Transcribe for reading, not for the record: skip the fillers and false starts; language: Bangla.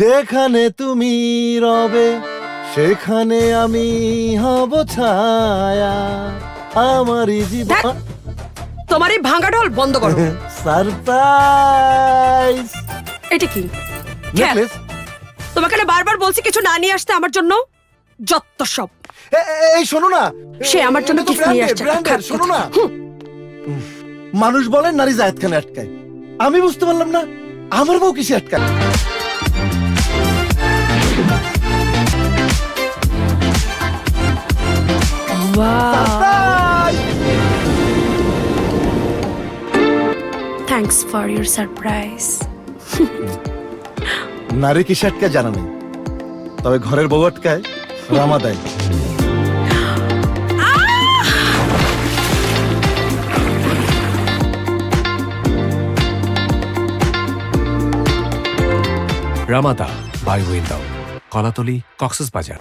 যেখানে তুমি রবে সেখানে আমি হব ছায়া আমারই জীবন। তোমার এই ভাঙা ঢোল বন্ধ করো। সারপ্রাইজ এটা কি? নেকলেস। তোমাকে না বারবার বলছি কিছু না নিয়ে আসতে আমার জন্য। যত সব। এই শোনো না, সে আমার জন্য কিছু নিয়ে আসছে। ব্র্যান্ডের শোনো না। মানুষ বলে নারী জায়েদ খানে আটকায়, আমি বুঝতে পারলাম না আমার বউ কিসে আটকায়। Thanks for your surprise. নারী কিসে আটকায় জানা নেই, তবে ঘরের বউ আটকায় রামা দেয়। Ramada by Wyndham, Kolatoli, Cox's Bazar.